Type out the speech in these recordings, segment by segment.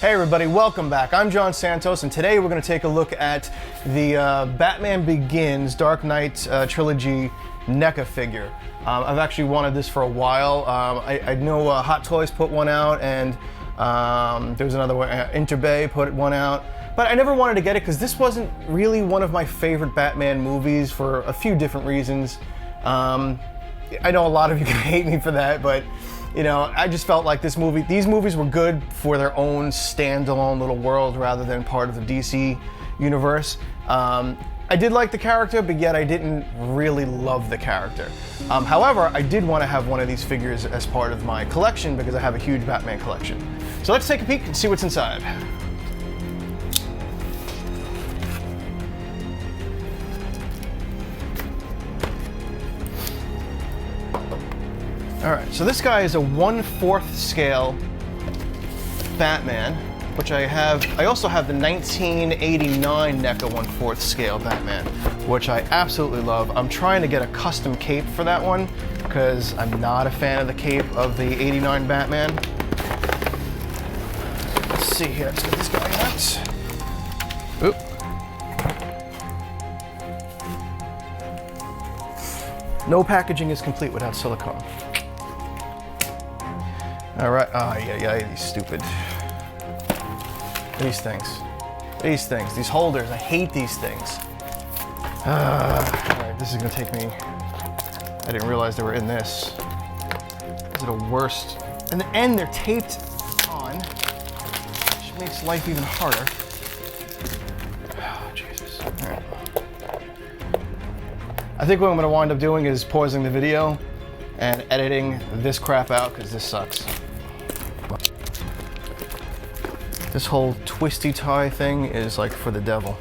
Hey everybody, welcome back. I'm John Santos, and today we're going to take a look at the Batman Begins Dark Knight Trilogy NECA figure. I've actually wanted this for a while. I know Hot Toys put one out, and there's another one, ENTERBAY put one out. But I never wanted to get it because this wasn't really one of my favorite Batman movies for a few different reasons. I know a lot of you can hate me for that, but you know, I just felt like these movies were good for their own standalone little world rather than part of the DC universe. I did like the character, but yet I didn't really love the character. However, I did want to have one of these figures as part of my collection because I have a huge Batman collection. So let's take a peek and see what's inside. All right, so this guy is a 1/4 scale Batman, which I have. I also have the 1989 NECA 1/4 scale Batman, which I absolutely love. I'm trying to get a custom cape for that one because I'm not a fan of the cape of the 89 Batman. Let's see here, let's get this guy out. Oop. No packaging is complete without silicone. All right, these stupid. These things, these holders, I hate these things. All right, this is gonna take me, I didn't realize they were in this. These are the worst. And the end, they're taped on, which makes life even harder. Oh, Jesus, all right. I think what I'm gonna wind up doing is pausing the video and editing this crap out because this sucks. This whole twisty tie thing is like for the devil.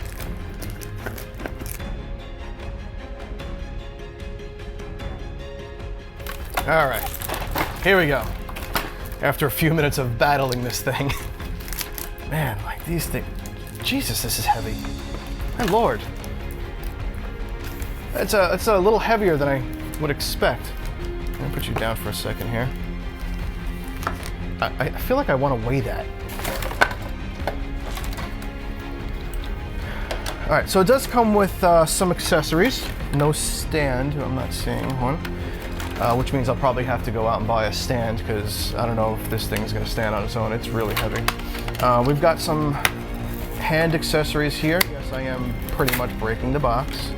All right, here we go. After a few minutes of battling this thing. Man, like these things, Jesus, this is heavy. My Lord. It's a little heavier than I would expect. Let me put you down for a second here. I feel like I want to weigh that. All right, so it does come with some accessories. No stand, I'm not seeing one, which means I'll probably have to go out and buy a stand because I don't know if this thing's gonna stand on its own. It's really heavy. We've got some hand accessories here. Yes, I am pretty much breaking the box.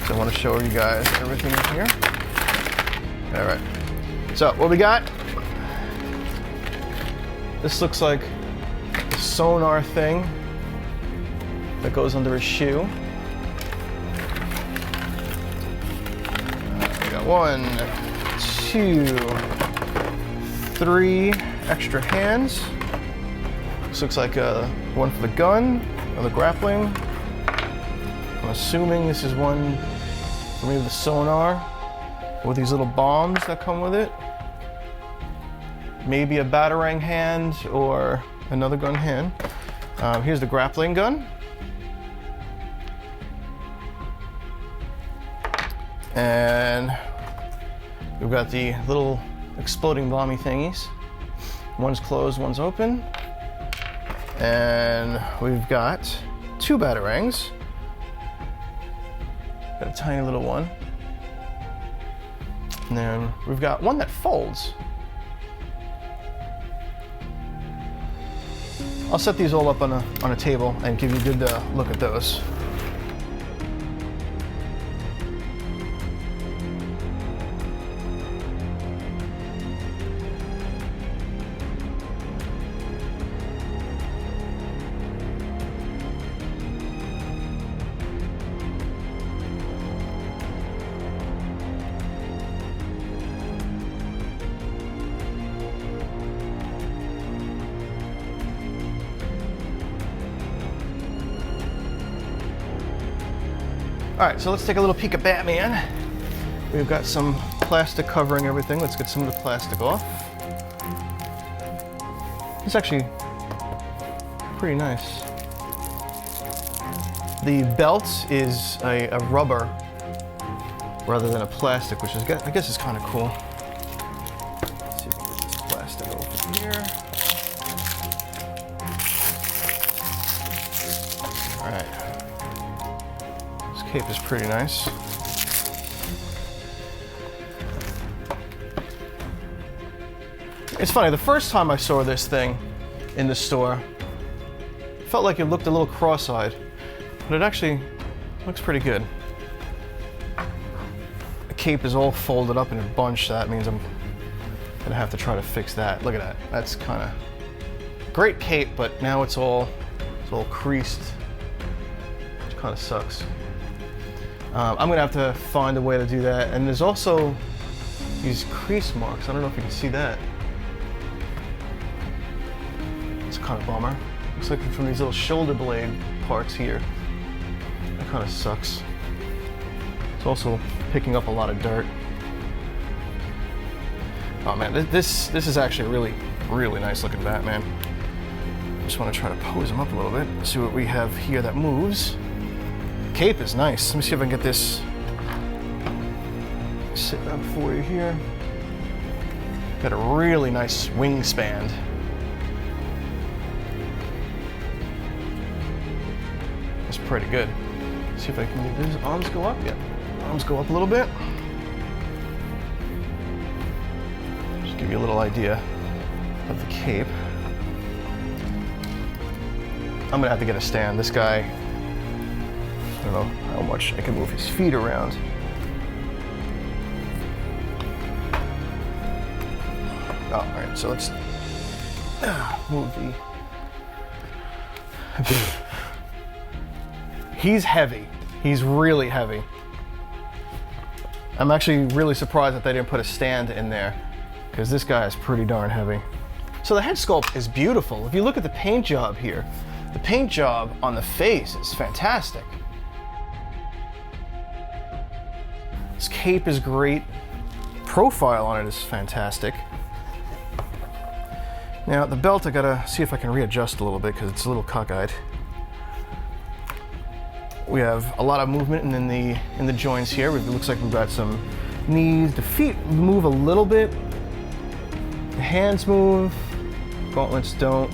So I want to show you guys everything in here. All right, so what we got, this looks like a sonar thing that goes under a shoe. We got 1, 2, 3 extra hands. This looks like one for the gun or the grappling. I'm assuming this is one for maybe the sonar with these little bombs that come with it. Maybe a batarang hand or another gun hand. Here's the grappling gun. And we've got the little exploding bomby thingies. One's closed, one's open. And we've got 2 batarangs. Got a tiny little one. And then we've got one that folds. I'll set these all up on a table and give you a good look at those. All right, so let's take a little peek at Batman. We've got some plastic covering everything. Let's get some of the plastic off. It's actually pretty nice. The belt is a rubber rather than a plastic, which is, I guess is kind of cool. Let's see if we can get this plastic over here. Cape is pretty nice. It's funny, the first time I saw this thing in the store, it felt like it looked a little cross-eyed, but it actually looks pretty good. The cape is all folded up in a bunch, so that means I'm gonna have to try to fix that. Look at that. That's kind of great cape, but now it's all creased, which kind of sucks. I'm gonna have to find a way to do that. And there's also these crease marks. I don't know if you can see that. It's kind of a bummer. Looks like from these little shoulder blade parts here. That kind of sucks. It's also picking up a lot of dirt. Oh man, this is actually a really, really nice looking Batman. Just want to try to pose him up a little bit. See what we have here that moves. Cape is nice. Let me see if I can get this sit up for you here. Got a really nice wingspan. That's pretty good. See if I can make his arms go up. Yeah, arms go up a little bit. Just give you a little idea of the cape. I'm gonna have to get a stand. This guy, I don't know how much I can move his feet around. Oh, all right, so let's move the... He's heavy. He's really heavy. I'm actually really surprised that they didn't put a stand in there, because this guy is pretty darn heavy. So the head sculpt is beautiful. If you look at the paint job here, the paint job on the face is fantastic. This cape is great. Profile on it is fantastic. Now the belt, I gotta see if I can readjust a little bit because it's a little cockeyed. We have a lot of movement in the joints here. It looks like we've got some knees. The feet move a little bit. The hands move. Gauntlets don't.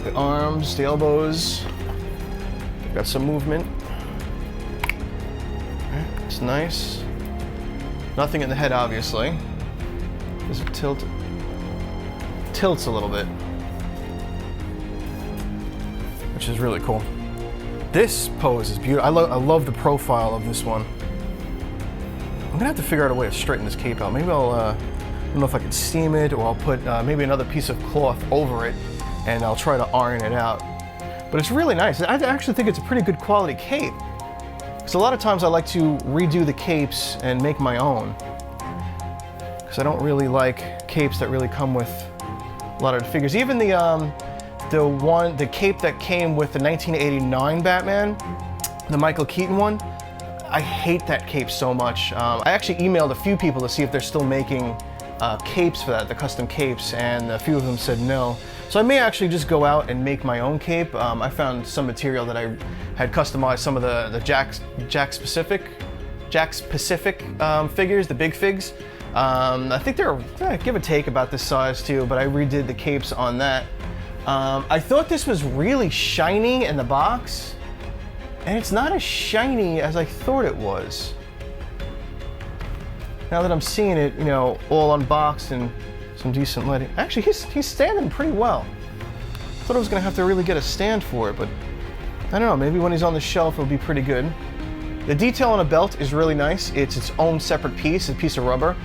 The arms, the elbows. Got some movement. It's nice. Nothing in the head, obviously. Does it tilt? Tilts a little bit, which is really cool. This pose is beautiful. I love the profile of this one. I'm gonna have to figure out a way to straighten this cape out. Maybe I'll, I don't know if I can steam it, or I'll put maybe another piece of cloth over it, and I'll try to iron it out. But it's really nice. I actually think it's a pretty good quality cape. Because a lot of times I like to redo the capes and make my own. Because I don't really like capes that really come with a lot of the figures. Even the cape that came with the 1989 Batman, the Michael Keaton one, I hate that cape so much. I actually emailed a few people to see if they're still making capes for that, the custom capes, and a few of them said no. So I may actually just go out and make my own cape. I found some material that I had customized, some of the Jakks Pacific figures, the big figs. I think they're give or take about this size too, but I redid the capes on that. I thought this was really shiny in the box, and it's not as shiny as I thought it was. Now that I'm seeing it, you know, all unboxed and some decent lighting. Actually, he's standing pretty well. I thought I was gonna have to really get a stand for it, but I don't know, maybe when he's on the shelf it'll be pretty good. The detail on a belt is really nice. It's its own separate piece, a piece of rubber,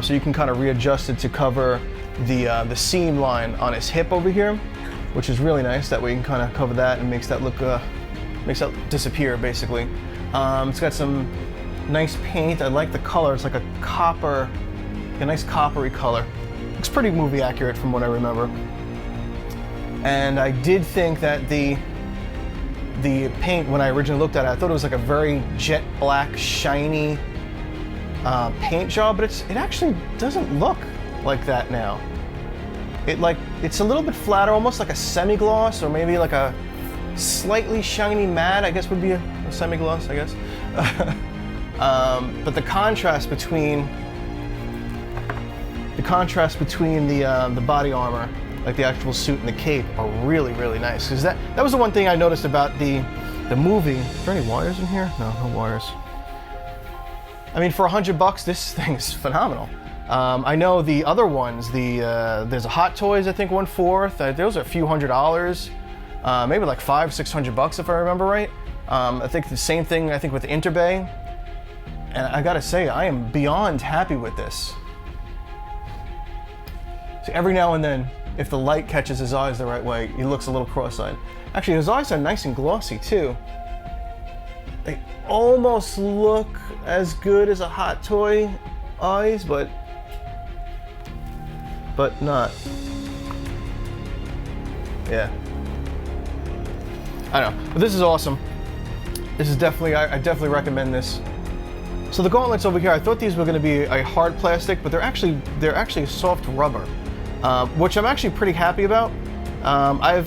so you can kind of readjust it to cover the seam line on his hip over here, which is really nice. That way you can kind of cover that and makes that look, makes that disappear basically. It's got some nice paint. I like the color. It's like a copper, a nice coppery color. Looks pretty movie accurate from what I remember. And I did think that the paint, when I originally looked at it, I thought it was like a very jet black, shiny paint job, but it actually doesn't look like that now. It's a little bit flatter, almost like a semi-gloss, or maybe like a slightly shiny matte, I guess would be a semi-gloss, I guess. But the contrast between the body armor, like the actual suit and the cape, are really, really nice. Because that was the one thing I noticed about the the movie. Is there any wires in here? No, no wires. I mean, for $100, this thing is phenomenal. I know the other ones, there's a Hot Toys, I think 1/4. Those are a few $100s, maybe like $500-600 if I remember right. I think the same thing, I think, with ENTERBAY. And I gotta say, I am beyond happy with this. So every now and then, if the light catches his eyes the right way, he looks a little cross-eyed. Actually, his eyes are nice and glossy too. They almost look as good as a Hot Toy eyes, but not. Yeah. I know, but this is awesome. This is definitely, I definitely recommend this. So the gauntlets over here, I thought these were going to be a hard plastic, but they're actually soft rubber, which I'm actually pretty happy about. I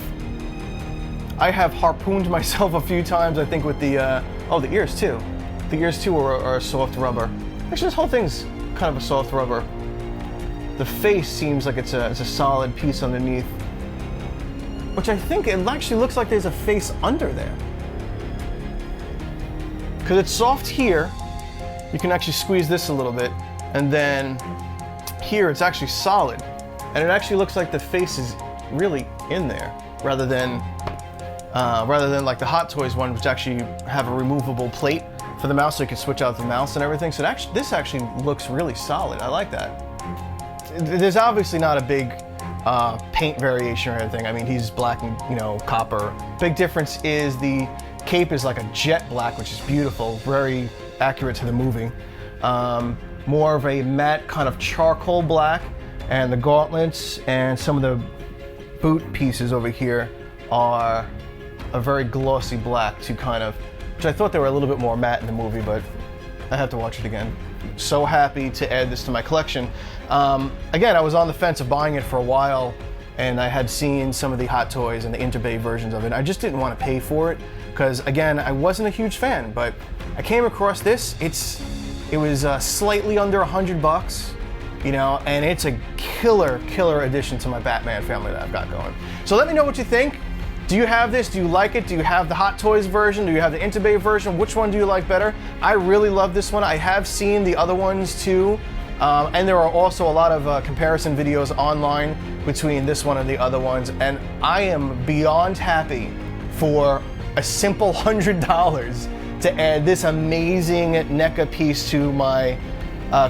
have harpooned myself a few times, I think, with the ears too. The ears too are soft rubber. Actually, this whole thing's kind of a soft rubber. The face seems like it's a solid piece underneath, which I think it actually looks like there's a face under there. Because it's soft here, you can actually squeeze this a little bit, and then here it's actually solid, and it actually looks like the face is really in there, rather than like the Hot Toys one, which actually have a removable plate for the mouse, so you can switch out the mouse and everything. So this actually looks really solid. I like that. There's obviously not a big paint variation or anything. I mean, he's black and copper. Big difference is the cape is like a jet black, which is beautiful, very accurate to the movie. More of a matte kind of charcoal black, and the gauntlets and some of the boot pieces over here are a very glossy black to kind of, which I thought they were a little bit more matte in the movie, but I have to watch it again. So happy to add this to my collection. Again, I was on the fence of buying it for a while, and I had seen some of the Hot Toys and the ENTERBAY versions of it. I just didn't want to pay for it because, again, I wasn't a huge fan, but I came across this. It was slightly under $100, and it's a killer addition to my Batman family that I've got going. So let me know what you think. Do you have this? Do you like it? Do you have the Hot Toys version? Do you have the ENTERBAY version? Which one do you like better? I really love this one. I have seen the other ones too. And there are also a lot of comparison videos online between this one and the other ones. And I am beyond happy for a simple $100 to add this amazing NECA piece to my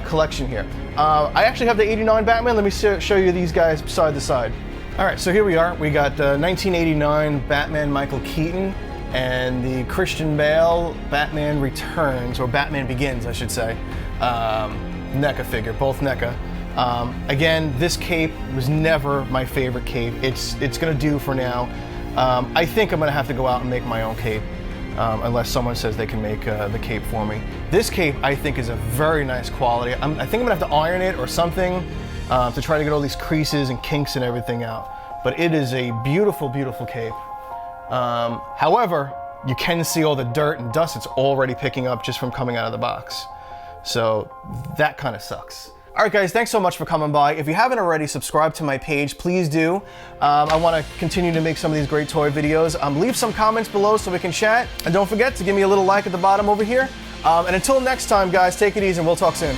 collection here. I actually have the '89 Batman. Let me show you these guys side to side. All right, so here we are. We got 1989 Batman Michael Keaton and the Christian Bale Batman Returns, or Batman Begins, I should say, NECA figure, both NECA. Again, this cape was never my favorite cape. It's gonna do for now. I think I'm gonna have to go out and make my own cape, unless someone says they can make the cape for me. This cape, I think, is a very nice quality. I think I'm gonna have to iron it or something to try to get all these creases and kinks and everything out. But it is a beautiful cape. However, you can see all the dirt and dust it's already picking up just from coming out of the box. So that kind of sucks. All right, guys, thanks so much for coming by. If you haven't already, subscribe to my page, please do. I want to continue to make some of these great toy videos. Leave some comments below so we can chat. And don't forget to give me a little like at the bottom over here. And until next time, guys, take it easy and we'll talk soon.